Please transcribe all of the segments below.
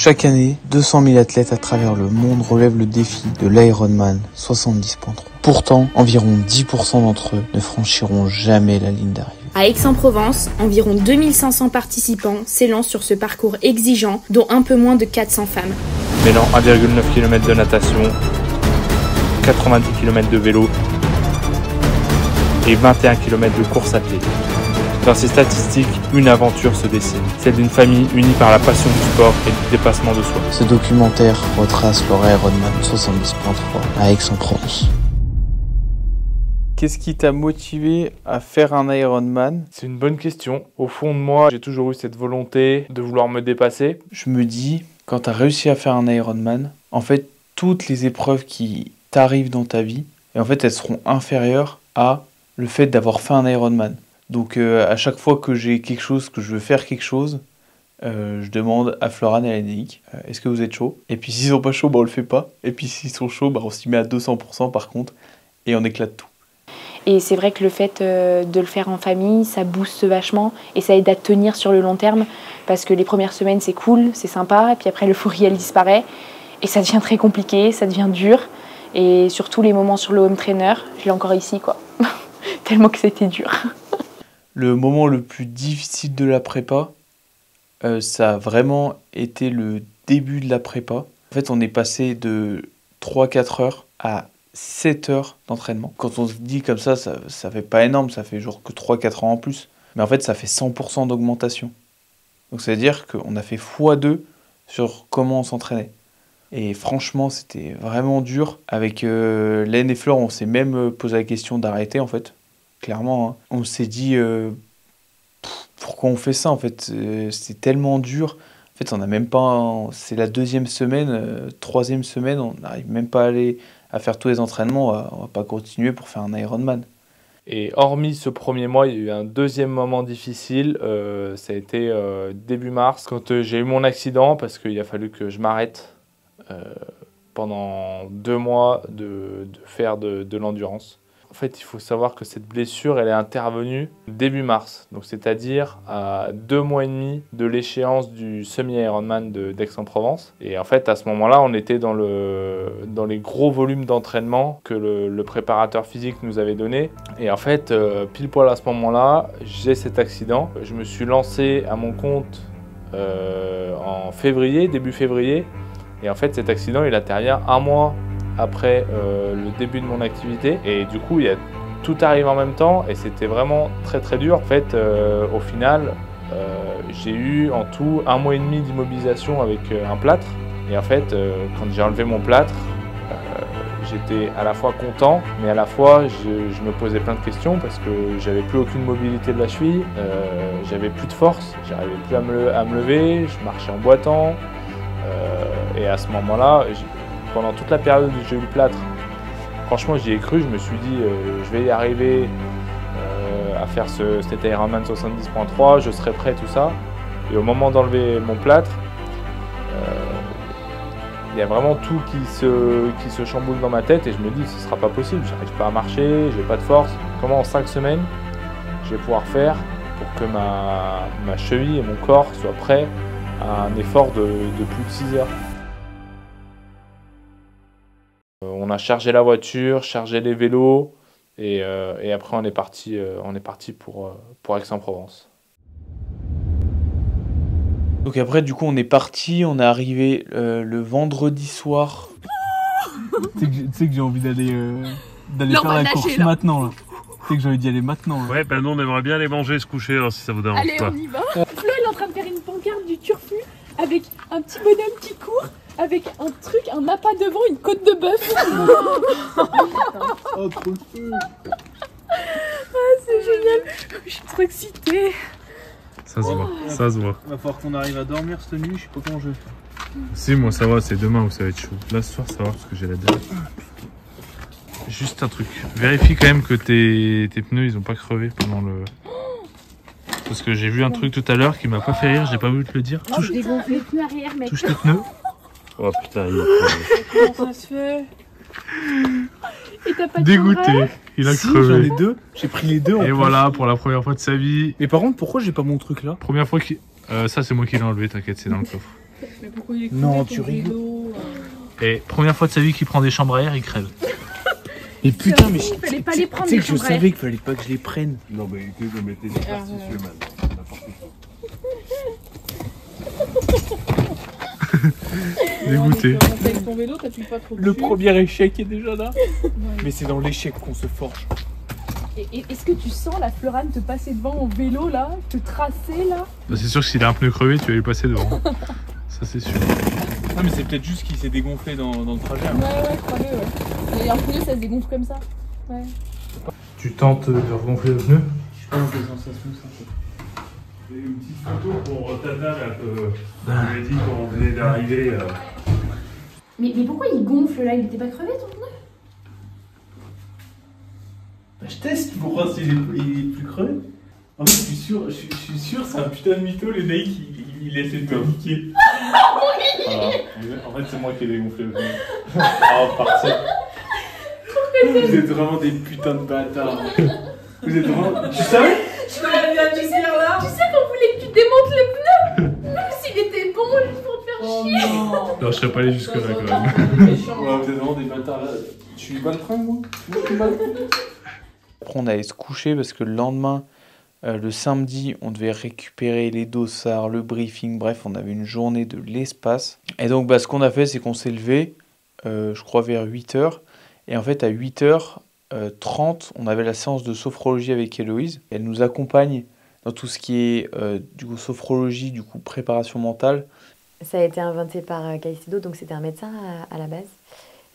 Chaque année, 200 000 athlètes à travers le monde relèvent le défi de l'Ironman 70.3. Pourtant, environ 10% d'entre eux ne franchiront jamais la ligne d'arrivée. À Aix-en-Provence, environ 2500 participants s'élancent sur ce parcours exigeant, dont un peu moins de 400 femmes. Mêlant 1,9 km de natation, 90 km de vélo et 21 km de course à pied. Dans ces statistiques, une aventure se dessine, celle d'une famille unie par la passion du sport et du dépassement de soi. Ce documentaire retrace leur Ironman 70.3 à Aix-en-Provence. Qu'est-ce qui t'a motivé à faire un Ironman? C'est une bonne question. Au fond de moi, j'ai toujours eu cette volonté de vouloir me dépasser. Je me dis, quand tu as réussi à faire un Ironman, en fait, toutes les épreuves qui t'arrivent dans ta vie, et en fait, elles seront inférieures à le fait d'avoir fait un Ironman. Donc à chaque fois que j'ai quelque chose, que je veux faire quelque chose, je demande à Florane et à Lénique, est-ce que vous êtes chauds? Et puis s'ils sont pas chauds, on le fait pas. Et puis s'ils sont chauds, on s'y met à 200% par contre, et on éclate tout. Et c'est vrai que le fait de le faire en famille, ça booste vachement et ça aide à tenir sur le long terme parce que les premières semaines c'est cool, c'est sympa, et puis après l'euphorie elle disparaît et ça devient très compliqué, ça devient dur. Et surtout les moments sur le home trainer, je l'ai encore ici quoi, tellement que c'était dur. Le moment le plus difficile de la prépa, ça a vraiment été le début de la prépa. En fait, on est passé de 3-4 heures à 7 heures d'entraînement. Quand on se dit comme ça fait pas énorme, ça fait genre que 3-4 heures en plus. Mais en fait, ça fait 100% d'augmentation. Donc ça veut dire qu'on a fait x2 sur comment on s'entraînait. Et franchement, c'était vraiment dur. Avec Laine et Fleur, on s'est même posé la question d'arrêter en fait. Clairement, hein. On s'est dit pourquoi on fait ça en fait, c'est tellement dur. En fait, on n'a même pas. C'est la 2e semaine, 3e semaine, on n'arrive même pas à faire tous les entraînements. On va pas continuer pour faire un Ironman. Et hormis ce premier mois, il y a eu un deuxième moment difficile. Ça a été début mars, quand j'ai eu mon accident, parce qu'il a fallu que je m'arrête pendant 2 mois de faire de l'endurance. En fait, il faut savoir que cette blessure, elle est intervenue début mars, donc c'est-à-dire à 2 mois et demi de l'échéance du semi-Ironman d'Aix-en-Provence. Et en fait, à ce moment-là, on était dans les gros volumes d'entraînement que le préparateur physique nous avait donné. Et en fait, pile poil à ce moment-là, j'ai cet accident. Je me suis lancé à mon compte en février, début février. Et en fait, cet accident, il intervient 1 mois après le début de mon activité, et du coup tout arrive en même temps et c'était vraiment très très dur. En fait au final j'ai eu en tout 1 mois et demi d'immobilisation avec un plâtre, et en fait quand j'ai enlevé mon plâtre, j'étais à la fois content mais à la fois je me posais plein de questions parce que j'avais plus aucune mobilité de la cheville, j'avais plus de force, j'arrivais plus à me lever, je marchais en boitant, et à ce moment-là, pendant toute la période où j'ai eu le plâtre, franchement j'y ai cru, je me suis dit je vais y arriver à faire cet Ironman 70.3, je serai prêt, tout ça. Et au moment d'enlever mon plâtre, il y a vraiment tout qui se chamboule dans ma tête et je me dis ce sera pas possible, j'arrive pas à marcher, j'ai pas de force. Comment en 5 semaines je vais pouvoir faire pour que ma cheville et mon corps soient prêts à un effort de plus de 6 heures. On a chargé la voiture, chargé les vélos et après on est parti pour Aix-en-Provence. Donc après du coup on est parti, on est arrivé le vendredi soir. Tu sais que j'ai envie d'aller faire la course là. Maintenant là. Tu sais que j'ai envie d'y aller maintenant là. Ouais, nous on aimerait bien aller manger et se coucher alors, si ça vous dérange pas. Allez, on y va. Flo il est en train de faire une pancarte du turfu avec un petit bonhomme qui court, avec un truc, un appât devant, une côte de bœuf. Oh, trop le feu. Ah, c'est génial. Je suis trop excitée. Ça se voit, ça se voit. Va falloir qu'on arrive à dormir cette nuit, je sais pas comment je vais faire. Si, moi ça va, c'est demain où ça va être chaud. Là ce soir ça va parce que j'ai la dalle. Juste un truc, vérifie quand même que tes pneus ils ont pas crevé pendant le... Parce que j'ai vu un truc tout à l'heure qui m'a pas fait rire, j'ai pas voulu te le dire. Touche les pneus arrière, mec. Touche tes pneus. Oh putain, il a crevé. Comment ça se fait? Et t'as pas de dégoûté, il a crevé. J'en ai 2, j'ai pris les 2 en Et plus. voilà, pour la première fois de sa vie. Mais par contre, pourquoi j'ai pas mon truc là? Première fois qu'il... ça c'est moi qui l'ai enlevé, t'inquiète, c'est dans le coffre. Mais pourquoi il est Non, coulé, tu ton rigoles. vélo, Et première fois de sa vie qu'il prend des chambres à air, il crève. Mais putain, mais il fallait pas les prendre, tu sais les que je chambres à air. savais qu'il fallait pas que je les prenne. Non, mais que de mettre des superstitieux, man. N'importe quoi. Dégoûté. Avec ton vélo, t'appuies pas trop Le dessus. premier échec est déjà là. Ouais. Mais c'est dans l'échec qu'on se forge. Et est-ce que tu sens la Florane te passer devant en vélo là, te tracer là? Bah, c'est sûr que s'il a un pneu crevé, tu vas lui passer devant. Ça, c'est sûr. Ah, mais c'est peut-être juste qu'il s'est dégonflé dans le trajet. Ouais, crois-le, ouais. Mais un pneu, ça se dégonfle comme ça. Ouais. Tu tentes de regonfler le pneu? Je pense des sensations, ça. Et une petite photo pour Tata, là, que on lui a dit quand on venait d'arriver. Mais pourquoi il gonfle là? Il était pas crevé ton pneu? Bah, je teste pour voir s'il est plus crevé. En fait, je suis sûr, c'est un putain de mytho, le mec, il essaie de me niquer. Voilà. En fait, c'est moi qui ai dégonflé le pneu. Ah, parti. Vous êtes vraiment des putains de bâtards. Vous êtes vraiment. Tu savais? Je me l'avais bien dit là. Tu sais qu'on voulait que tu démontes le pneu? Même s'il était bon, juste pour te faire chier. Non, je serais pas allé jusque-là quand même. Ouais, vous êtes vraiment des bâtards là. Je suis baltringue, moi. Après, on allait se coucher parce que le lendemain, le samedi, on devait récupérer les dossards, le briefing, bref, on avait une journée de l'espace. Et donc, bah, ce qu'on a fait, c'est qu'on s'est levé, je crois vers 8h. Et en fait, à 8h30, on avait la séance de sophrologie avec Héloïse. Elle nous accompagne dans tout ce qui est du coup, sophrologie, du coup, préparation mentale. Ça a été inventé par Caicedo, donc c'était un médecin à la base,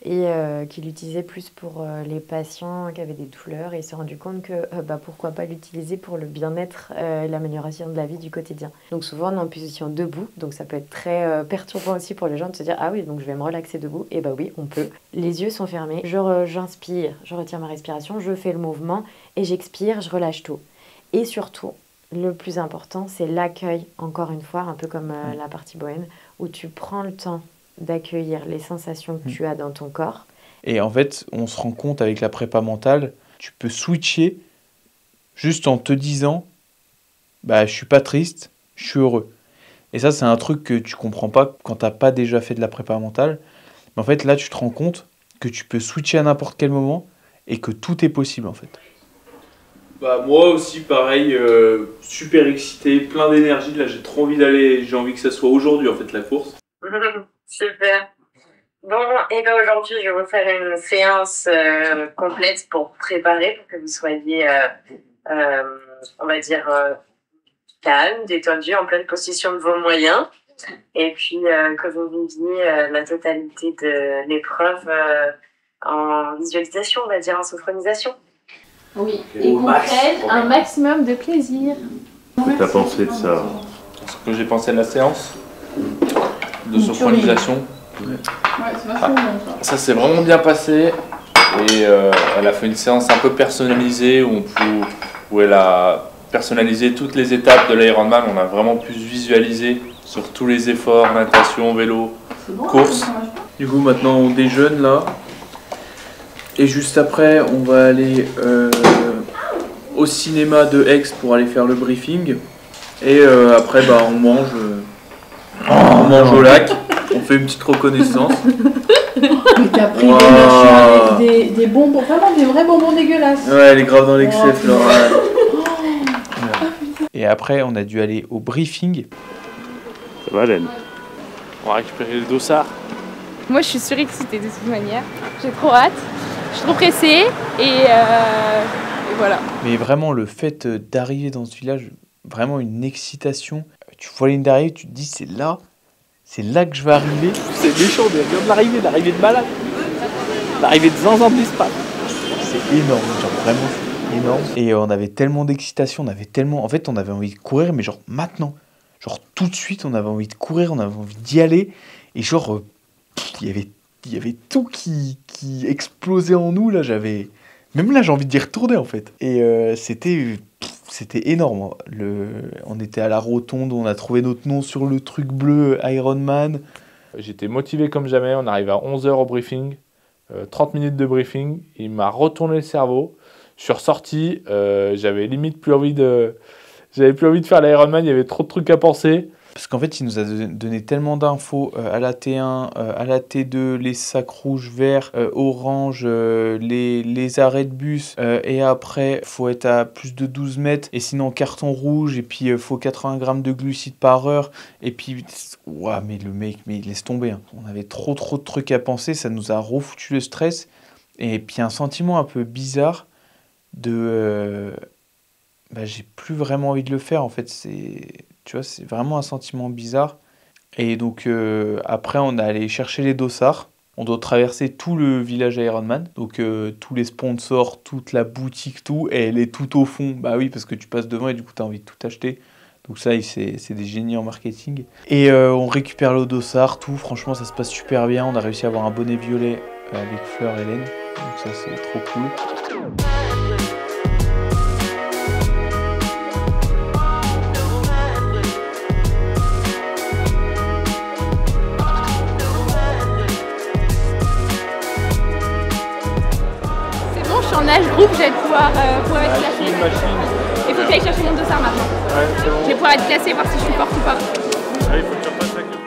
et qui l'utilisait plus pour les patients qui avaient des douleurs, et il s'est rendu compte que pourquoi pas l'utiliser pour le bien-être et l'amélioration de la vie du quotidien. Donc souvent on est en position debout, donc ça peut être très perturbant aussi pour les gens de se dire ah oui, donc je vais me relaxer debout, et bah oui, on peut. Les yeux sont fermés, j'inspire, je retire ma respiration, je fais le mouvement et j'expire, je relâche tout. Et surtout, le plus important, c'est l'accueil, encore une fois, un peu comme la partie bohème, où tu prends le temps d'accueillir les sensations que tu as dans ton corps. Et en fait, on se rend compte avec la prépa mentale, tu peux switcher juste en te disant bah, je suis pas triste, je suis heureux. Et ça, c'est un truc que tu comprends pas quand t'as pas déjà fait de la prépa mentale. Mais en fait, là, tu te rends compte que tu peux switcher à n'importe quel moment et que tout est possible en fait. Bah moi aussi pareil, super excité, plein d'énergie, là j'ai trop envie d'aller, j'ai envie que ça soit aujourd'hui en fait la course. Super. Bon, et bien aujourd'hui, je vais vous faire une séance complète pour préparer, pour que vous soyez, on va dire, calme, détendu, en pleine possession de vos moyens. Et puis que vous viviez la totalité de l'épreuve en visualisation, on va dire, en sophronisation. Oui, et qu'on prenne un maximum de plaisir. Qu'est-ce que t'as pensé de ça? Ce que j'ai pensé de la séance de sophronisation. Ouais, c'est vachement bon ça. Ça s'est vraiment bien passé. Et elle a fait une séance un peu personnalisée où elle a personnalisé toutes les étapes de l'Ironman. On a vraiment pu se visualiser sur tous les efforts, natation, vélo, course. Du coup maintenant on déjeune là. Et juste après on va aller au cinéma de Aix pour aller faire le briefing. Et après bah, on mange au lac. On fait une petite reconnaissance. Mais t'as pris Wow. des bonbons, vraiment des vrais bonbons dégueulasses. Ouais, elle est grave dans l'excès, Flora. Et après, on a dû aller au briefing. Ça va, Len? On va récupérer les dossards. Moi, je suis surexcitée de toute manière. J'ai trop hâte. Je suis trop pressée et voilà. Mais vraiment, le fait d'arriver dans ce village, vraiment une excitation. Tu vois la ligne d'arrivée, tu te dis, c'est là que je vais arriver. C'est méchant, mais regarde l'arrivée de malade. L'arrivée de zinzin de l'espace. C'est énorme, genre vraiment, c'est énorme. Et on avait tellement d'excitation, en fait, on avait envie de courir, mais genre maintenant. Genre tout de suite, on avait envie de courir, on avait envie d'y aller. Et genre, il y avait tout qui explosait en nous, là, même là, j'ai envie d'y retourner, en fait. Et c'était énorme. On était à la rotonde, on a trouvé notre nom sur le truc bleu Ironman. J'étais motivé comme jamais. On arrive à 11h au briefing. 30 minutes de briefing. Il m'a retourné le cerveau. Je suis ressorti. J'avais limite plus envie de faire l'Ironman. Il y avait trop de trucs à penser. Parce qu'en fait, il nous a donné tellement d'infos à la T1, à la T2, les sacs rouges, verts, orange, les arrêts de bus. Et après, faut être à plus de 12 mètres. Et sinon, carton rouge. Et puis, faut 80 grammes de glucides par heure. Et puis, ouah, mais le mec, mais laisse tomber. Hein. On avait trop de trucs à penser. Ça nous a refoutu le stress. Et puis, un sentiment un peu bizarre de... j'ai plus vraiment envie de le faire. En fait, tu vois, c'est vraiment un sentiment bizarre. Et donc, après, on est allé chercher les dossards. On doit traverser tout le village Ironman. Donc, tous les sponsors, toute la boutique, tout. Et elle est tout au fond. Bah oui, parce que tu passes devant et du coup, tu as envie de tout acheter. Donc ça, c'est des génies en marketing. Et on récupère le dossard, tout. Franchement, ça se passe super bien. On a réussi à avoir un bonnet violet avec Fleur et Hélène. Donc ça, c'est trop cool. En âge groupe, je vais pouvoir être classée. Il faut que j'aille chercher mon dossard maintenant. Ouais, c'est bon. Je vais pouvoir être classée, voir si je suis forte ou pas. Ah, il faut que tu repasses la queue.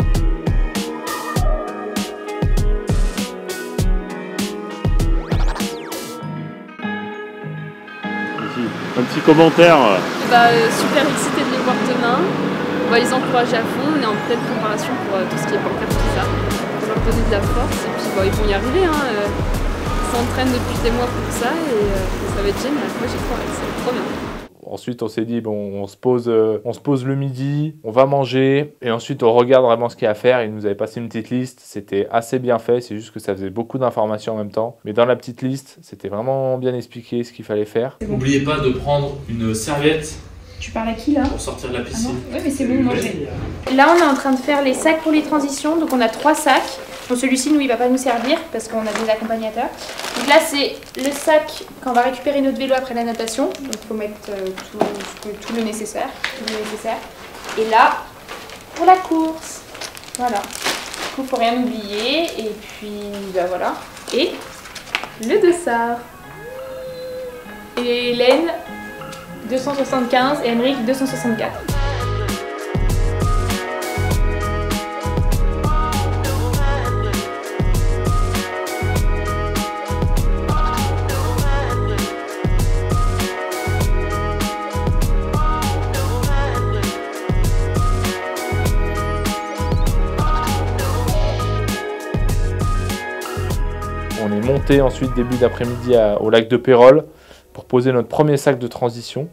Un petit commentaire. Super excitée de les voir demain. On va les encourager à fond. On est en pleine préparation pour tout ce qui est pancarte, tout ça. On va leur donner de la force et puis ils vont y arriver. Ils s'entraînent depuis des mois pour ça et ça va être génial. Moi j'ai trop hâte, ça va être trop bien. Ensuite, on s'est dit, bon, on se pose le midi, on va manger, et ensuite, on regarde vraiment ce qu'il y a à faire. Il nous avait passé une petite liste, c'était assez bien fait, c'est juste que ça faisait beaucoup d'informations en même temps. Mais dans la petite liste, c'était vraiment bien expliqué ce qu'il fallait faire. N'oubliez pas de prendre une serviette. Tu parles à qui là? Pour sortir de la piscine. Oui, mais c'est bon, manger. Là, on est en train de faire les sacs pour les transitions. Donc, on a 3 sacs. Bon, celui-ci, nous, il va pas nous servir parce qu'on a des accompagnateurs. Donc là, c'est le sac quand on va récupérer notre vélo après la natation. Donc, il faut mettre tout le nécessaire. Et là, pour la course. Voilà. Du coup, faut rien oublier. Et puis, voilà. Et le dossard. Et Hélène, 275 et Emeric, 264. On est monté ensuite début d'après-midi au lac de Pérol pour poser notre premier sac de transition.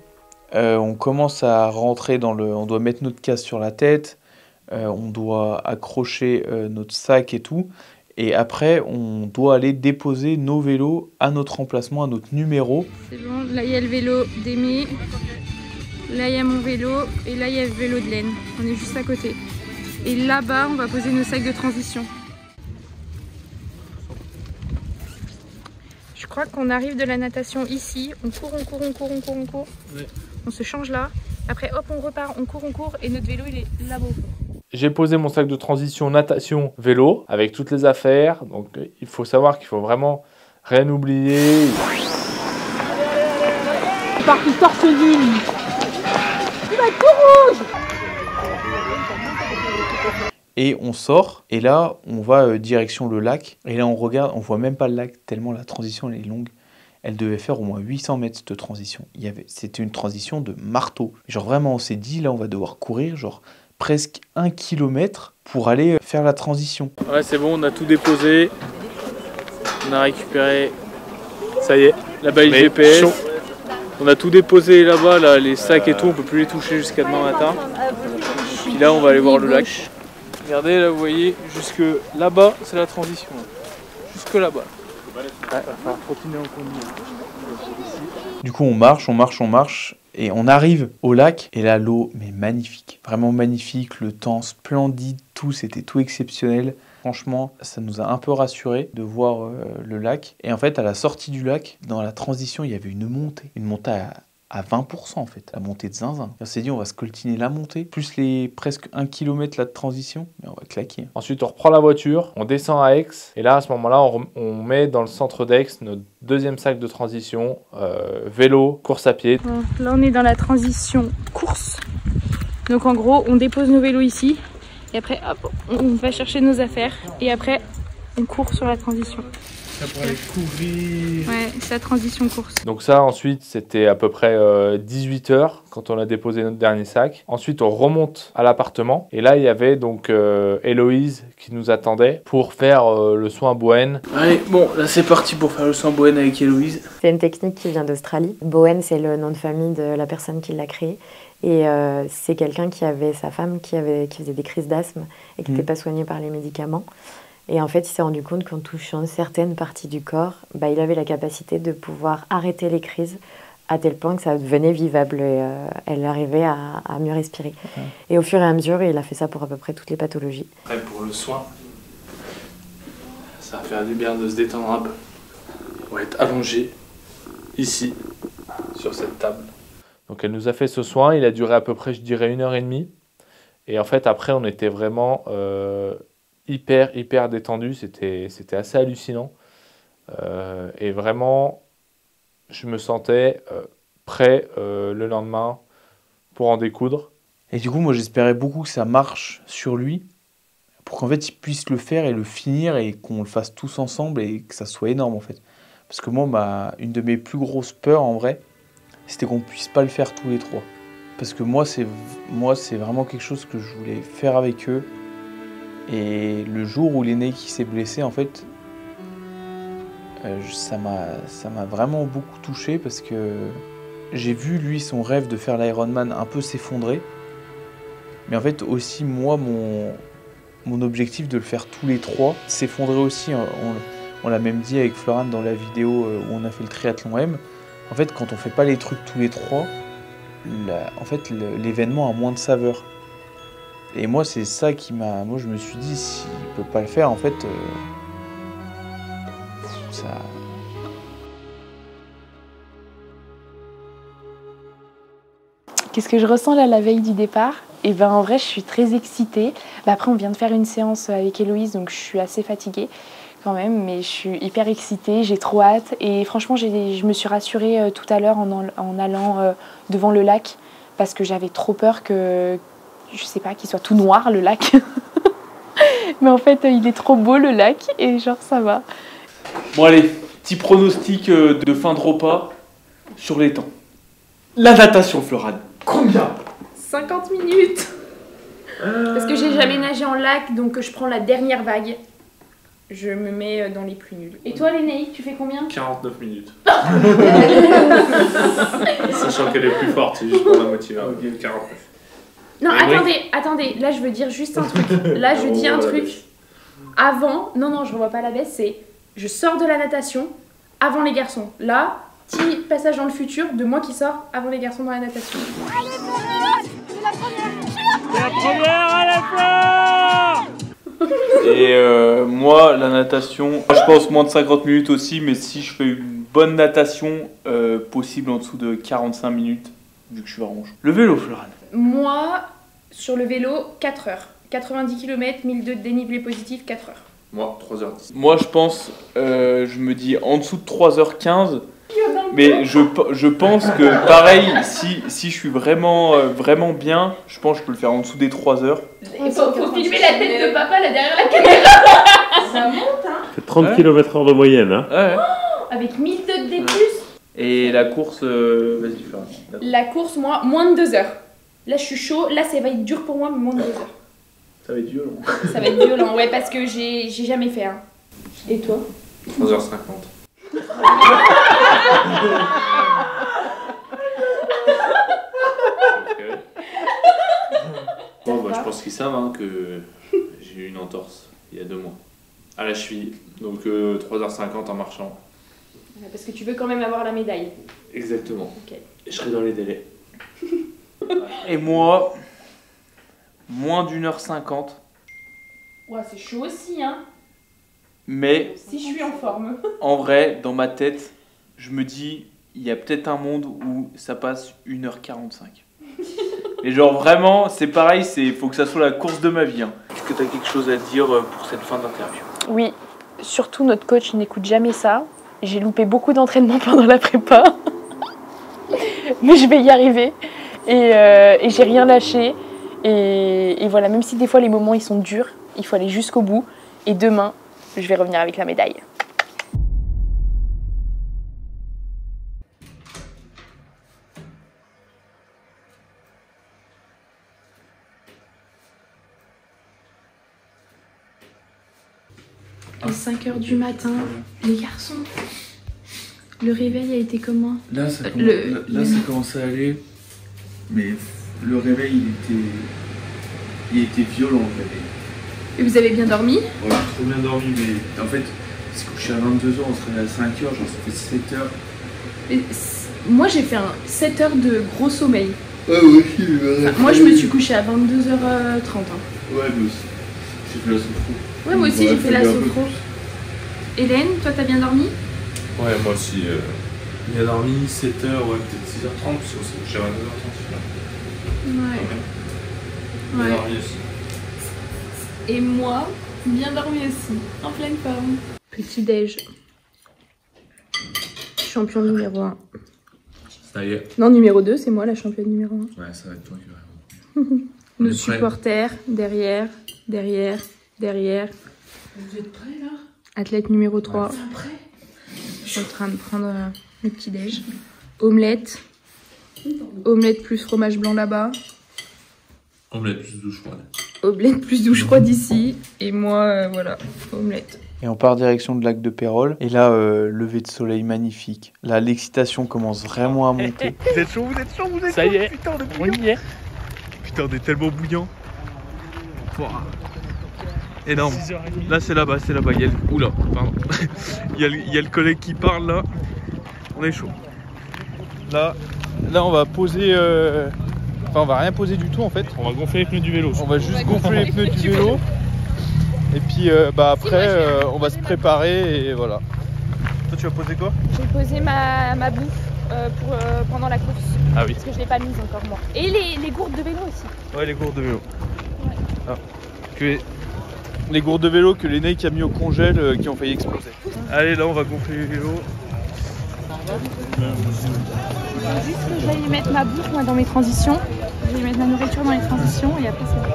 On commence à rentrer on doit mettre notre casque sur la tête, on doit accrocher notre sac et tout. Et après, on doit aller déposer nos vélos à notre emplacement, à notre numéro. C'est bon, là il y a le vélo d'Aimé, là il y a mon vélo et là il y a le vélo de Laine. On est juste à côté. Et là-bas, on va poser nos sacs de transition. Je crois qu'on arrive de la natation ici, on court. Ouais. On se change là, après hop on repart, on court et notre vélo il est là-bas. J'ai posé mon sac de transition natation vélo avec toutes les affaires. Donc il faut savoir qu'il faut vraiment rien oublier. Il part tout torse nu lui. Il va être tout rouge. Et on sort, et là, on va direction le lac. Et là, on regarde, on voit même pas le lac, tellement la transition elle est longue. Elle devait faire au moins 800 mètres de transition. C'était une transition de marteau. Genre vraiment, on s'est dit, là, on va devoir courir, genre presque 1 kilomètre pour aller faire la transition. Ouais, c'est bon, on a tout déposé. On a récupéré, ça y est, la balise GPS. Chaud. On a tout déposé là-bas, là, les sacs et tout, on peut plus les toucher jusqu'à demain matin. Puis là, on va aller voir le lac. Regardez, là, vous voyez, jusque là-bas, c'est la transition. Jusque là-bas. Ouais, il va falloir trottiner en combi. Du coup, on marche, et on arrive au lac. Et là, l'eau, mais magnifique. Vraiment magnifique, le temps splendide, tout, c'était tout exceptionnel. Franchement, ça nous a un peu rassurés de voir le lac. Et en fait, à la sortie du lac, dans la transition, il y avait une montée à 20% en fait, la montée de zinzin. On s'est dit on va se coltiner la montée, plus les presque 1 km là de transition, mais on va claquer. Ensuite on reprend la voiture, on descend à Aix, et là à ce moment-là on met dans le centre d'Aix notre deuxième sac de transition, vélo, course à pied. Bon, là on est dans la transition course. Donc en gros, on dépose nos vélos ici et après hop, on va chercher nos affaires et après on court sur la transition. Ça pour aller courir. Ouais, c'est la transition course. Donc ça, ensuite, c'était à peu près 18 h quand on a déposé notre dernier sac. Ensuite, on remonte à l'appartement. Et là, il y avait donc Héloïse qui nous attendait pour faire le soin Bowen. Allez, bon, là c'est parti pour faire le soin Bowen avec Héloïse. C'est une technique qui vient d'Australie. Bowen, c'est le nom de famille de la personne qui l'a créé. Et c'est quelqu'un qui avait sa femme qui faisait des crises d'asthme et qui n'était pas soignée par les médicaments. Et en fait, il s'est rendu compte qu'en touchant certaines parties du corps, il avait la capacité de pouvoir arrêter les crises à tel point que ça devenait vivable et elle arrivait à mieux respirer. Et au fur et à mesure, il a fait ça pour à peu près toutes les pathologies. Après, pour le soin, ça va faire du bien de se détendre un peu. On va être allongé ici, sur cette table. Donc elle nous a fait ce soin, il a duré à peu près, je dirais, 1h30. Et en fait, après, on était vraiment hyper détendu, c'était assez hallucinant. Et vraiment, je me sentais prêt le lendemain pour en découdre. Et du coup, moi j'espérais beaucoup que ça marche sur lui, pour qu'en fait il puisse le faire et le finir et qu'on le fasse tous ensemble et que ça soit énorme en fait. Parce que moi, une de mes plus grosses peurs en vrai, c'était qu'on puisse pas le faire tous les trois. Parce que moi c'est vraiment quelque chose que je voulais faire avec eux. Et le jour où l'aîné qui s'est blessé, en fait, ça m'a vraiment beaucoup touché parce que j'ai vu, lui, son rêve de faire l'Ironman un peu s'effondrer. Mais en fait, aussi, moi, mon objectif de le faire tous les trois s'effondrer aussi. On l'a même dit avec Florane dans la vidéo où on a fait le triathlon M. En fait, quand on fait pas les trucs tous les trois, l'événement a moins de saveur. Et moi, c'est ça qui m'a... Moi, je me suis dit, s'il peut pas le faire, en fait, ça... Qu'est-ce que je ressens là la veille du départ? Et ben en vrai, je suis très excitée. Après, on vient de faire une séance avec Héloïse, donc je suis assez fatiguée quand même, mais je suis hyper excitée, j'ai trop hâte. Et franchement, je me suis rassurée tout à l'heure en allant devant le lac, parce que j'avais trop peur que... Je sais pas, qu'il soit tout noir le lac. Mais en fait, il est trop beau le lac et genre ça va. Bon allez, petit pronostic de fin de repas sur les temps. La natation, Florane. Combien? 50 minutes. Parce que j'ai jamais nagé en lac, donc je prends la dernière vague. Je me mets dans les plus nuls. Et toi, Lénaïque, tu fais combien? 49 minutes. Sachant qu'elle est plus forte, c'est juste pour la motiver. 49. Non, attendez, là je veux dire juste un truc. Là je dis un truc. Avant, non, je revois pas la baisse, c'est je sors de la natation avant les garçons. Là, petit passage dans le futur de moi qui sors avant les garçons dans la natation. Allez, c'est la première. La première à la fin. Et moi, la natation, je pense moins de 50 minutes aussi, mais si je fais une bonne natation, possible en dessous de 45 minutes, vu que je suis vraiment chaud. Le vélo, Florane. Moi, sur le vélo, 4 heures. 90 km, 1002 de dénivelé positif, 4 heures. Moi, 3h10. Moi, je pense, je me dis en dessous de 3h15. Mais je pense que, pareil, si je suis vraiment bien, je pense que je peux le faire en dessous des 3 heures. Il faut filmer la tête de papa là derrière la caméra. Ça monte, hein. C'est 30 km/h de moyenne, hein. Ouais. Avec 1002 de D+. Et la course, vas-y, Florane. La course, moi, moins de 2 heures. Là, je suis chaud. Là, ça va être dur pour moi, mais moins de 2 heures. Ça va être violent. Ça va être violent, ouais, parce que j'ai jamais fait. Hein. Et toi? 3h50. Bon, je pense qu'ils savent que j'ai eu une entorse il y a 2 mois. À la cheville. Donc 3h50 en marchant. Parce que tu veux quand même avoir la médaille. Exactement. Ok. Et je serai dans les délais. Et moi, moins d'1h50. Ouais, c'est chaud aussi, hein. Mais Si je suis en forme. en vrai, dans ma tête, je me dis, il y a peut-être un monde où ça passe 1h45. Et genre vraiment, c'est pareil, faut que ça soit la course de ma vie. Hein. Est-ce que tu as quelque chose à dire pour cette fin d'interview? Oui, surtout notre coach n'écoute jamais ça. J'ai loupé beaucoup d'entraînement pendant la prépa. Mais je vais y arriver. Et j'ai rien lâché. Et voilà, même si des fois les moments ils sont durs, il faut aller jusqu'au bout. Et demain, je vais revenir avec la médaille. À 5 h du matin, les garçons, le réveil a été comment? Là, ça commence à aller, mais le réveil, il était violent, le réveil. Et vous avez bien dormi? Voilà, trop bien dormi, mais en fait, c'est couché à 22 h, on se réveille à 5 h, genre ça fait 7 h. Et moi, j'ai fait un 7 h de gros sommeil. Ouais, oui. Moi, je me suis couchée à 22 h 30. Ouais, moi aussi. J'ai fait la sophro. Ouais, moi aussi, j'ai fait la sophro. Hélène, toi, t'as bien dormi? Ouais, moi aussi. Bien dormi, 7 h, ouais, peut-être 6 h 30, parce qu'on s'est couché à 22 h 30. Ouais. Bien dormi aussi. Et moi, bien dormi aussi, en pleine forme. Petit déj. Champion numéro 1. Ça y est. Non, numéro 2, c'est moi la championne numéro 1. Ouais, ça va être toi qui vas. Nos supporters, derrière. Vous êtes prêts là? Athlète numéro 3. Ouais. Je suis en train de prendre le petit déj. Omelette. Omelette plus fromage blanc là-bas. Omelette plus douche froide. Omelette plus douche froide ici. Et moi, voilà, omelette. Et on part direction de lac de Pérol. Et là, lever de soleil magnifique. Là, l'excitation commence vraiment à monter. Vous êtes chaud, vous êtes chaud, vous êtes chaud. Ça y est, putain, on y est. Putain, on est tellement bouillant. Énorme. Là, c'est là-bas, c'est là-bas. Oula, pardon. il y a le collègue qui parle là. On est chaud. Là, on va poser. Enfin, on va rien poser du tout en fait. On va gonfler les pneus du vélo. On va juste gonfler les pneus du vélo. Et puis après, on va se préparer et voilà. Toi, tu vas poser quoi? Je vais poser ma bouffe pendant la course. Ah oui. Parce que je l'ai pas mise encore moi. Et les gourdes de vélo aussi. Ouais, les gourdes de vélo. Ouais. Ah. Les gourdes de vélo que l'Enec a mis au congèle qui ont failli exploser. Allez, là, on va gonfler les vélos. Il faut juste que j'aille mettre ma bouffe moi, dans mes transitions. Je vais mettre ma nourriture dans les transitions et après c'est bon.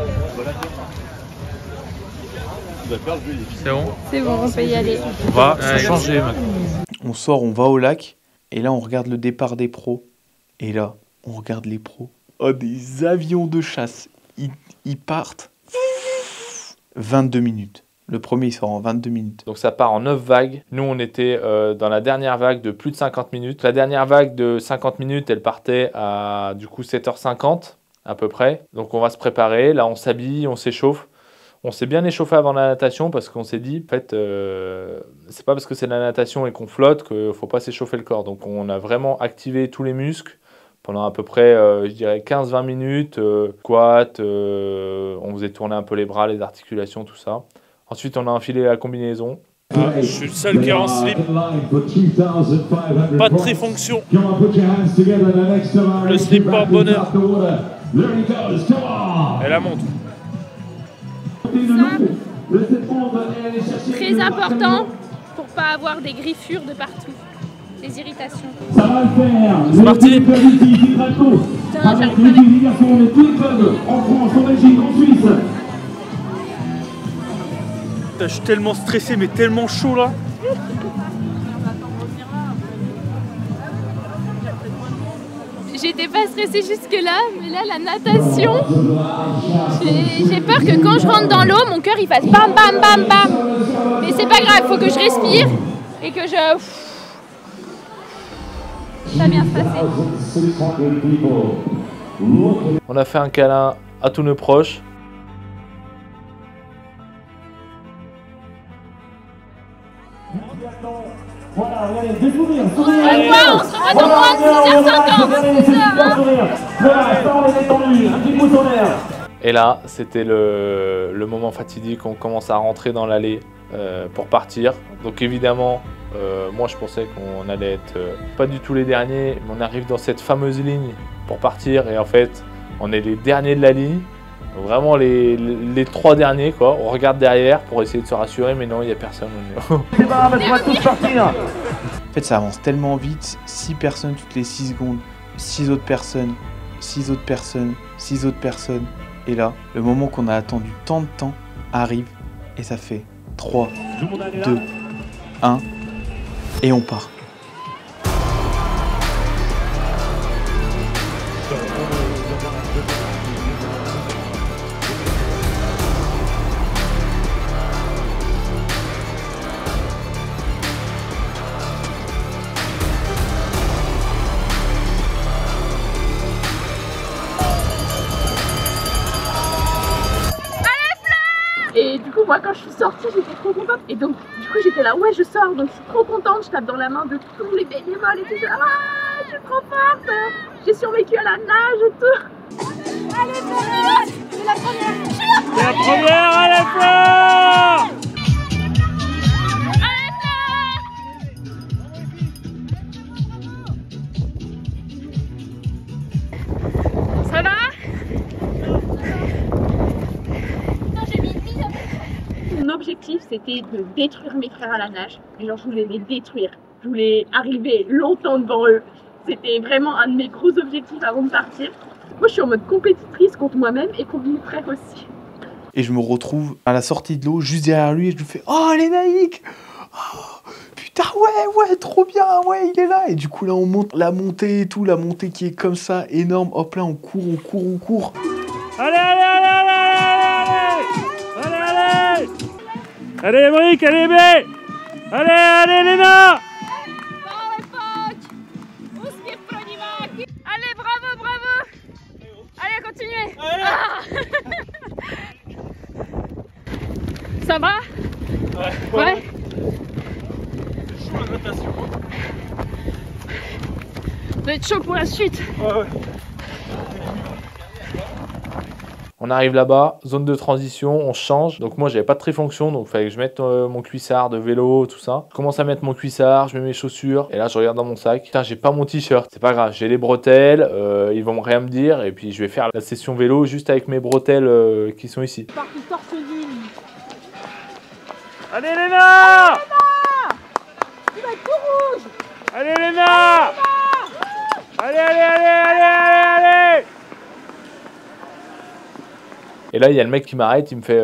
C'est bon? C'est bon, on peut y aller. On va changer maintenant. On sort, on va au lac. Et là, on regarde le départ des pros. Et là, on regarde les pros. Oh, des avions de chasse. Ils partent. 22 minutes. Le premier, il sort en 22 minutes. Donc ça part en 9 vagues. Nous, on était dans la dernière vague de plus de 50 minutes. La dernière vague de 50 minutes, elle partait à du coup 7 h 50 à peu près. Donc on va se préparer. Là, on s'habille, on s'échauffe. On s'est bien échauffé avant la natation parce qu'on s'est dit, en fait, c'est pas parce que c'est la natation et qu'on flotte qu'il faut pas s'échauffer le corps. Donc on a vraiment activé tous les muscles pendant à peu près, je dirais, 15-20 minutes. Squat, on faisait tourner un peu les bras, les articulations, tout ça. Ensuite, on a enfilé la combinaison. Je suis le seul qui est en slip. Pas de trifonction. Le slip par bonheur. Et la montre. Très important pour pas avoir des griffures de partout. Des irritations. C'est parti. Putain, j'arrive pas. Je suis tellement stressé mais tellement chaud là. J'étais pas stressée jusque là, mais là la natation, j'ai peur que quand je rentre dans l'eau, mon cœur il fasse bam bam bam bam. Mais c'est pas grave, faut que je respire et que je... Ça va bien se passer. On a fait un câlin à tous nos proches. On se revoit dans moins de 6h50. Et là, c'était le moment fatidique. On commence à rentrer dans l'allée pour partir. Donc évidemment, moi je pensais qu'on allait être pas du tout les derniers, mais on arrive dans cette fameuse ligne pour partir. Et en fait, on est les derniers de la ligne. Vraiment les 3 derniers quoi. On regarde derrière pour essayer de se rassurer, mais non, il n'y a personne. En fait, ça avance tellement vite. 6 personnes toutes les 6 secondes. 6 autres personnes. 6 autres personnes. 6 autres personnes. Et là, le moment qu'on a attendu tant de temps arrive et ça fait 3, 2, 1 et on part. Et du coup, moi, quand je suis sortie, j'étais trop contente. Et donc, du coup, j'étais là, ouais, je sors. Donc, je suis trop contente. Je tape dans la main de tous les bénévoles et tout. Ah, je suis trop forte. J'ai survécu à la nage et tout. Allez, Florence, c'est la première. C'est la première à la fleur. Ça va? Mon objectif, c'était de détruire mes frères à la nage. Et genre, je voulais les détruire. Je voulais arriver longtemps devant eux. C'était vraiment un de mes gros objectifs avant de partir. Moi, je suis en mode compétitrice contre moi-même et contre mon frère aussi. Et je me retrouve à la sortie de l'eau, juste derrière lui, et je lui fais « Oh, les Naïk, oh, putain, ouais, trop bien, ouais, il est là !» Et du coup, là, on monte la montée et tout, la montée qui est comme ça, énorme. Hop là, on court. Allez, allez, allez, allez, allez, allez, allez. Allez, Émeric, allez, B. Allez, Léna. Allez, bravo. Allez, continuez. Ça va? Ouais. C'est chaud la natation. Vous allez être chaud pour la suite. Ouais. On arrive là-bas, zone de transition, on change. Donc moi, j'avais pas de trifonction, donc il fallait que je mette mon cuissard de vélo, tout ça. Je commence à mettre mon cuissard, je mets mes chaussures, et là, je regarde dans mon sac. Putain, j'ai pas mon t-shirt. C'est pas grave, j'ai les bretelles, ils vont rien me dire, et puis je vais faire la session vélo juste avec mes bretelles qui sont ici. Allez, Léna. Tu vas être tout rouge. Allez, Léna. Allez. Et là, il y a le mec qui m'arrête, il me fait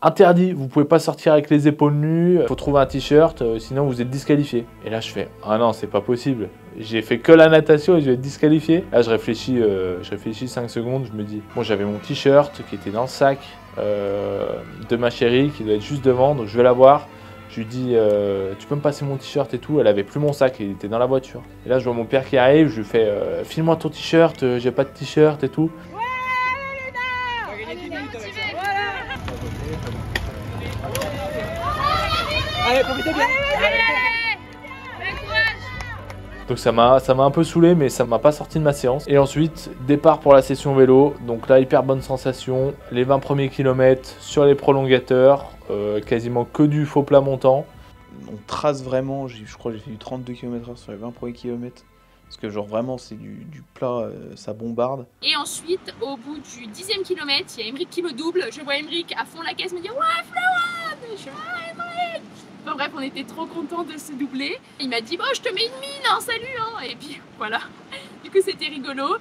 interdit, vous pouvez pas sortir avec les épaules nues, faut trouver un t-shirt, sinon vous êtes disqualifié. Et là, je fais ah non, c'est pas possible. J'ai fait que la natation et je vais être disqualifié. Là, je réfléchis 5 secondes, je me dis bon, j'avais mon t-shirt qui était dans le sac de ma chérie qui doit être juste devant, donc je vais la voir. Je lui dis tu peux me passer mon t-shirt et tout. Elle avait plus mon sac, il était dans la voiture. Et là, je vois mon père qui arrive, je lui fais file-moi ton t-shirt, j'ai pas de t-shirt et tout. Allez, profitez bien. Donc ça m'a un peu saoulé, mais ça m'a pas sorti de ma séance. Et ensuite, départ pour la session vélo. Donc là, hyper bonne sensation. Les 20 premiers kilomètres sur les prolongateurs, quasiment que du faux plat montant. On trace vraiment, je crois que j'ai fait du 32 km/h sur les 20 premiers kilomètres. Parce que genre vraiment c'est du plat, ça bombarde. Et ensuite, au bout du 10e kilomètre, il y a Émeric qui me double. Je vois Émeric à fond la caisse me dire ouais, Florence. Je suis ouais, Émeric. Enfin bref, on était trop contents de se doubler. Il m'a dit bon, je te mets une mine, hein, salut. Hein. Et puis voilà. Du coup, c'était rigolo.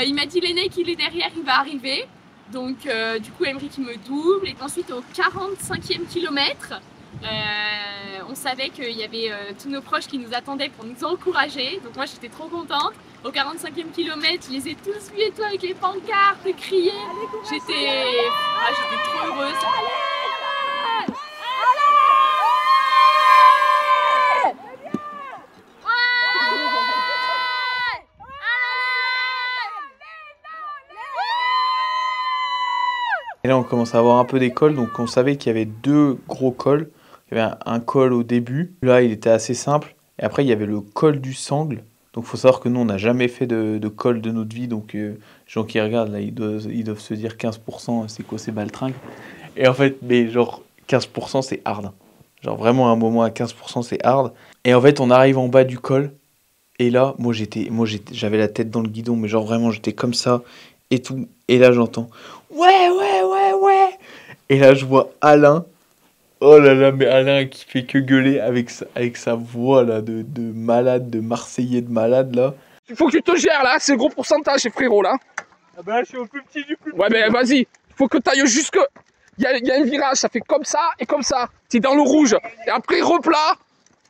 Il m'a dit l'aîné qu'il est derrière, il va arriver. Donc du coup, Émeric il me double. Et ensuite, au 45e kilomètre, on savait qu'il y avait tous nos proches qui nous attendaient pour nous encourager, donc moi j'étais trop contente. Au 45e kilomètre, je les ai tous vus et tout avec les pancartes, crier. J'étais trop heureuse. Et là on commence à avoir un peu des cols, donc on savait qu'il y avait 2 gros cols. Il y avait un col au début, là il était assez simple, et après il y avait le col du Sangle. Donc il faut savoir que nous on n'a jamais fait de col de notre vie, donc les gens qui regardent là ils doivent se dire 15% c'est quoi ces baltringues. Et en fait, mais genre 15% c'est hard. Genre vraiment à un moment à 15% c'est hard. Et en fait on arrive en bas du col, et là moi j'avais la tête dans le guidon, mais genre vraiment j'étais comme ça et tout. Et là j'entends ouais. Et là je vois Alain. Oh là là, mais Alain qui fait que gueuler avec sa voix là de malade, de Marseillais de malade là. Il faut que tu te gères là, c'est gros pourcentage frérot là. Ah bah là je suis au plus petit du plus petit. Ouais mais vas-y, faut que tu ailles jusque... Il y a un virage, ça fait comme ça et comme ça. Tu es dans le rouge. Et après, replat.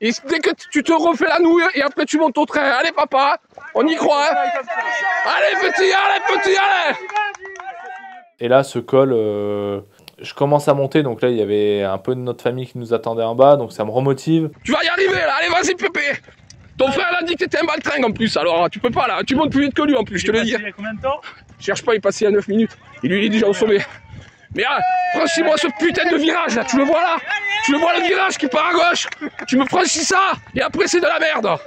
Et dès que tu te refais la nouille, et après tu montes au train. Allez papa, on y croit. Hein. Allez petit, allez. Et là, ce col, je commence à monter. Donc là, il y avait un peu de notre famille qui nous attendait en bas. Donc ça me remotive. Tu vas y arriver là, allez vas-y Pépé. Ton frère a dit que t'étais un baltringue en plus. Alors tu peux pas là, tu montes plus vite que lui en plus, je te le dis. Il y a combien de temps? Cherche pas, il est passé à 9 minutes. Et lui il est déjà au sommet. Mais ah, franchis-moi ce putain de virage là, tu le vois là? Tu le vois le virage qui part à gauche? Tu me franchis ça et après c'est de la merde.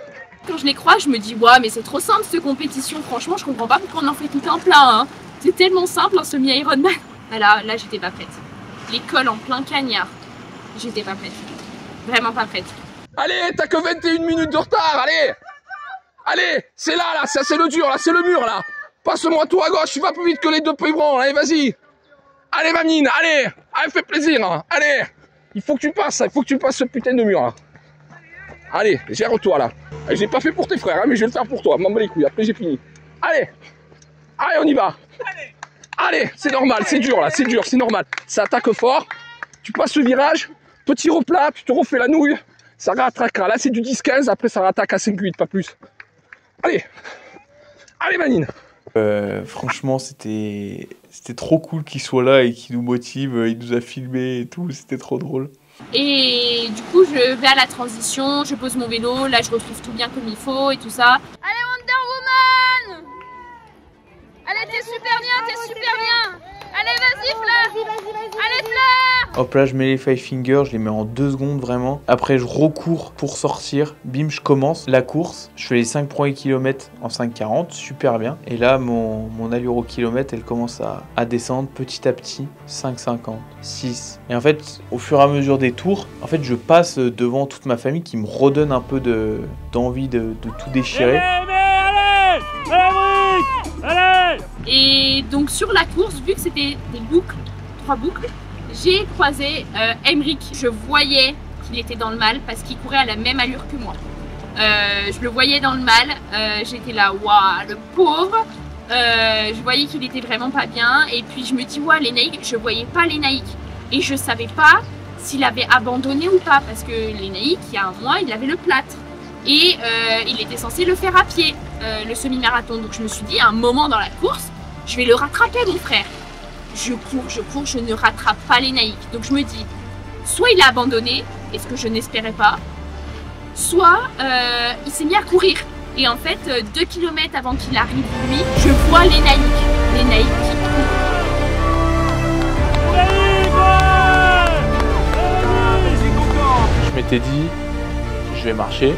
Quand je les crois, je me dis ouais mais c'est trop simple cette compétition, franchement je comprends pas pourquoi on en fait tout un plat. Hein. C'est tellement simple en semi-Ironman. Là j'étais pas prête. Les cols en plein cagnard, j'étais pas prête. Vraiment pas prête. Allez, t'as que 21 minutes de retard, allez. Allez, c'est là, ça c'est le dur, là c'est le mur là. Passe-moi tout à gauche, tu vas plus vite que les deux pébrons, allez vas-y. Allez ma mine, allez, fais plaisir, hein. Allez, il faut que tu passes ce putain de mur là. Allez, gère-toi là. Je l'ai pas fait pour tes frères, hein, mais je vais le faire pour toi, m'en bats les couilles, après j'ai fini. Allez, on y va. Allez, c'est normal, c'est dur là, c'est dur, c'est normal. Ça attaque fort, tu passes ce virage, petit replat, tu te refais la nouille, ça rattraquera. Là c'est du 10-15, après ça rattaque à 5-8, pas plus. Allez, Manine. Franchement, c'était trop cool qu'il soit là et qu'il nous motive. Il nous a filmé et tout, c'était trop drôle. Et du coup, je vais à la transition, je pose mon vélo, là je retrouve tout bien comme il faut et tout ça. Allez Wonder Woman! Allez, t'es super bien! Allez, vas-y Fleur! Allez Fleur! Hop là, je mets les 5 fingers, je les mets en 2 secondes vraiment. Après, je recours pour sortir. Bim, je commence la course. Je fais les 5 premiers kilomètres en 5,40, super bien. Et là, mon allure au kilomètre, elle commence à descendre petit à petit. 5,50, 6. Et en fait, au fur et à mesure des tours, en fait, je passe devant toute ma famille qui me redonne un peu d'envie de tout déchirer. Allez! Et donc sur la course, vu que c'était des boucles, 3 boucles, j'ai croisé Emric. Je voyais qu'il était dans le mal parce qu'il courait à la même allure que moi. Je le voyais dans le mal, j'étais là, waouh, le pauvre. Je voyais qu'il était vraiment pas bien et puis je me dis, waouh, Lénaïque, je voyais pas Lénaïque. Et je savais pas s'il avait abandonné ou pas parce que Lénaïque, il y a un mois, il avait le plâtre. Et il était censé le faire à pied, le semi-marathon. Donc je me suis dit, à un moment dans la course, je vais le rattraper mon frère. Je cours, je ne rattrape pas Lénaïque. Donc je me dis, soit il a abandonné, et ce que je n'espérais pas, soit il s'est mis à courir. Et en fait, 2 km avant qu'il arrive lui, je vois Lénaïque qui court. Je m'étais dit, je vais marcher.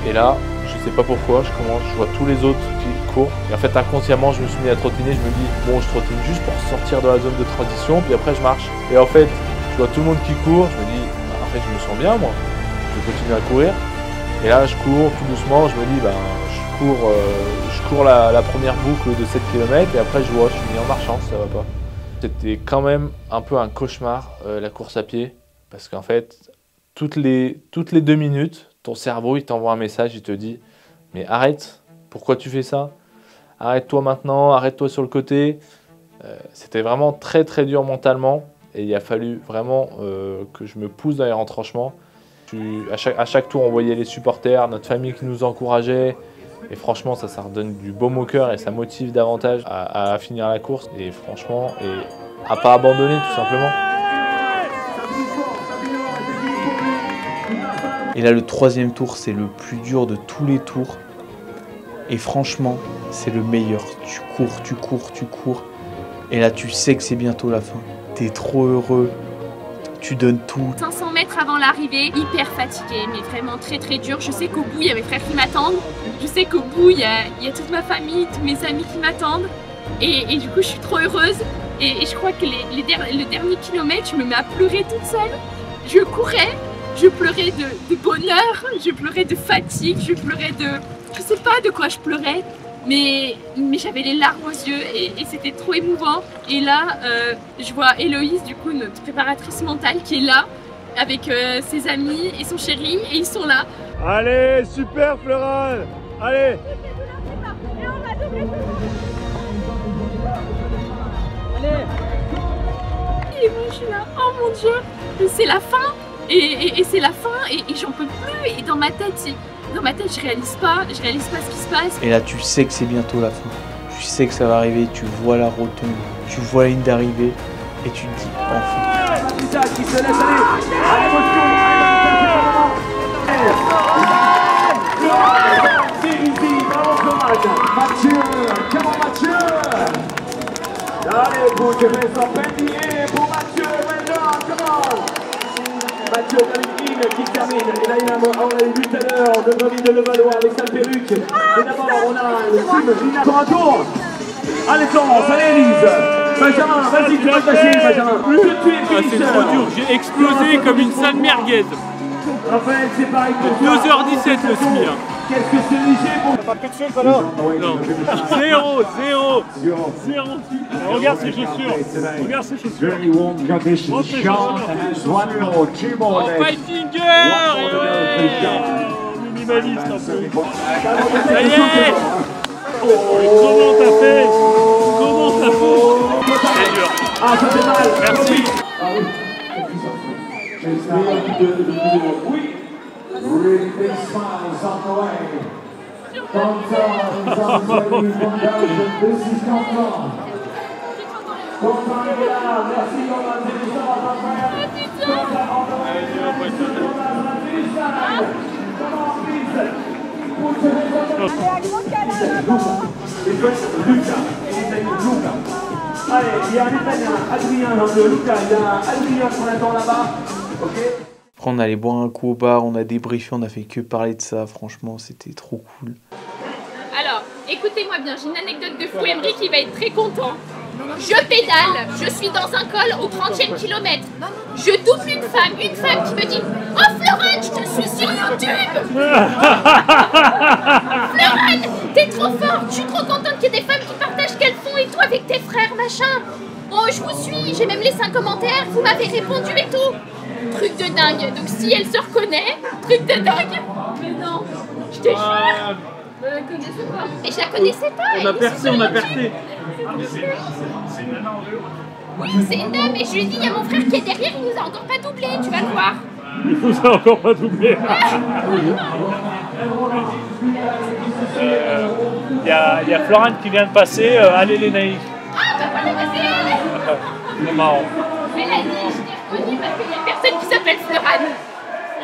Et là, je sais pas pourquoi, je vois tous les autres qui courent. Et en fait, inconsciemment, je me suis mis à trottiner. Je me dis, bon, je trottine juste pour sortir de la zone de transition, puis après, je marche. Et en fait, je vois tout le monde qui court. Je me dis, bah, en fait, je me sens bien, moi. Je vais continuer à courir. Et là, je cours tout doucement. Je me dis, je cours la première boucle de 7 km. Et après, je vois, je finis en marchant, ça va pas. C'était quand même un peu un cauchemar, la course à pied. Parce qu'en fait, toutes les 2 minutes, ton cerveau, il t'envoie un message, il te dit « Mais arrête, pourquoi tu fais ça? Arrête-toi maintenant, arrête-toi sur le côté. » C'était vraiment très très dur mentalement et il a fallu vraiment que je me pousse dans les retranchements. À chaque tour, on voyait les supporters, notre famille qui nous encourageait. Et franchement, ça redonne du baume au cœur et ça motive davantage à finir la course. Et franchement, à ne pas abandonner tout simplement. Et là, le 3e tour, c'est le plus dur de tous les tours. Et franchement, c'est le meilleur. Tu cours. Et là, tu sais que c'est bientôt la fin. T'es trop heureux. Tu donnes tout. 500 mètres avant l'arrivée, hyper fatiguée, mais vraiment très très dur. Je sais qu'au bout, il y a mes frères qui m'attendent. Je sais qu'au bout, il y a toute ma famille, tous mes amis qui m'attendent. Et du coup, je suis trop heureuse. Et je crois que le dernier kilomètre, je me mets à pleurer toute seule. Je courais. Je pleurais de bonheur, je pleurais de fatigue, je pleurais de... Je sais pas de quoi je pleurais, mais j'avais les larmes aux yeux et c'était trop émouvant. Et là, je vois Héloïse, du coup, notre préparatrice mentale, qui est là, avec ses amis et son chéri, et ils sont là. Allez, super Florent! Allez! Et moi je suis là, oh mon Dieu, c'est la fin. Et c'est la fin et j'en peux plus. Et dans ma tête, je réalise pas ce qui se passe. Et là, tu sais que c'est bientôt la fin. Tu sais que ça va arriver, tu vois la rotonde, tu vois la ligne d'arrivée et tu te dis enfin. Qui se laisse aller à l'émotion. Mathieu, comment Mathieu? Allez, vous devez s'en pétiller pour Mathieu, maintenant, comment? Mathieu David qui termine, et là on l'a vu tout à l'heure, de Bobby de Levallois avec sa perruque. Et d'abord on a le film Lina pour un tour. Allez Florence, allez Elise. Benjamin, vas-y, tu vas passer Benjamin. Tu es c'est trop dur, j'ai explosé comme une sale merguez. Raphaël, c'est pareil pour toi. 2h17 le SMIR. Qu'est-ce que c'est léger pour... T'as pas fait de chute alors? Non. 0. Regarde ses chaussures. Regarde ses chaussures. Oh, Fightinger! Minimaliste un peu. Ça y est! Comment t'as fait? C'est dur. Ah, ça fait mal. Merci. Ah oui. Oui. Really big smiles on the way. Gonzalez on ready from Belgium. This is Gonzalez. Gonzalez est là. Merci Gonzalez. C'est ça, Gonzalez on the way. Come on, please. Put your hands up. Luca. Allez, il y a un Italien, Adrien dans le Luca. Il y a Adrien qu'on attend là-bas. Ok. Après, on allait boire un coup au bar, on a débriefé, on a fait que parler de ça. Franchement, c'était trop cool. Alors, écoutez-moi bien, j'ai une anecdote de fou. Emery qui va être très content. Je pédale, je suis dans un col au 30e kilomètre. Je double une femme qui me dit « Oh Florane, je te suis sur YouTube !» Florane, t'es trop forte, je suis trop contente qu'il y ait des femmes qui partagent ce qu'elles font et tout avec tes frères, machin. Oh, je vous suis, j'ai même laissé un commentaire, vous m'avez répondu et tout. Truc de dingue, donc si elle se reconnaît, truc de dingue. Mais non, je te jure. Je la connaissais pas. Mais je la connaissais pas. On a percé. Oui, c'est une dame, et je lui ai dit, il y a mon frère qui est derrière, il nous a encore pas doublé, tu vas le voir. Il nous a encore pas doublé. Il y a Florane qui vient de passer, allez les naïfs. Ah, bah voilà, c'est elle. C'est marrant. Elle a dit, je t'ai reconnue parce qu'il y a personne qui s'appelle Florane.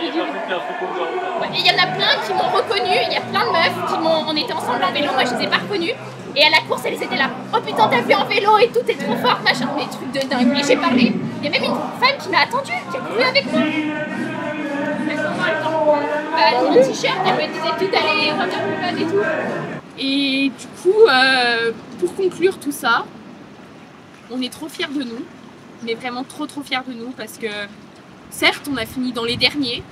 Et il y en a plein qui m'ont reconnue, il y a plein de meufs qui m'ont. On était ensemble en vélo, moi je les ai pas reconnues. Et à la course, elles étaient là. Oh putain, t'as vu en vélo et tout, t'es trop forte, machin. Mais trucs de dingue. Et j'ai parlé. Il y a même une femme qui m'a attendue, qui a couru avec moi. Elle a mon t-shirt, elle me disait tout d'aller Waterpolo et tout. Et du coup, pour conclure tout ça, on est trop fiers de nous. Mais vraiment trop fiers de nous parce que certes, on a fini dans les derniers.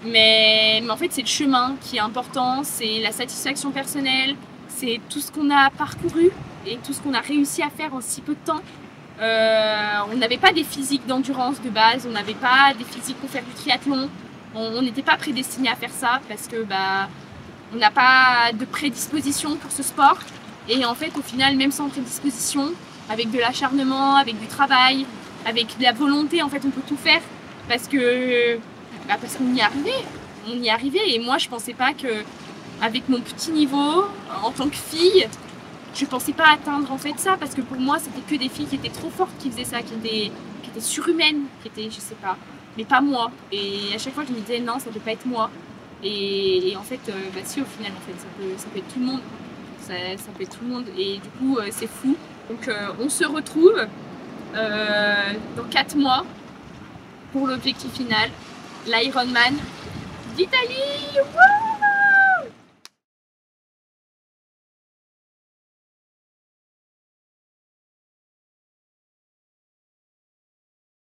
Mais en fait, c'est le chemin qui est important, c'est la satisfaction personnelle, c'est tout ce qu'on a parcouru et tout ce qu'on a réussi à faire en si peu de temps. On n'avait pas des physiques d'endurance de base, on n'avait pas des physiques pour faire du triathlon. On n'était pas prédestinés à faire ça parce que on n'a pas de prédisposition pour ce sport. Et en fait, au final, même sans prédisposition, avec de l'acharnement, avec du travail, avec de la volonté, en fait, on peut tout faire parce qu'on y est arrivé. On y est arrivé et moi, je pensais pas que, avec mon petit niveau, en tant que fille, je pensais pas atteindre en fait ça parce que pour moi, c'était que des filles qui étaient trop fortes qui faisaient ça, qui étaient surhumaines, qui étaient, je sais pas, mais pas moi. Et à chaque fois, je me disais non, ça peut pas être moi. Et en fait, si, au final, en fait, ça peut être tout le monde. Ça peut être tout le monde et du coup, c'est fou. Donc, on se retrouve dans 4 mois pour l'objectif final, l'Ironman d'Italie.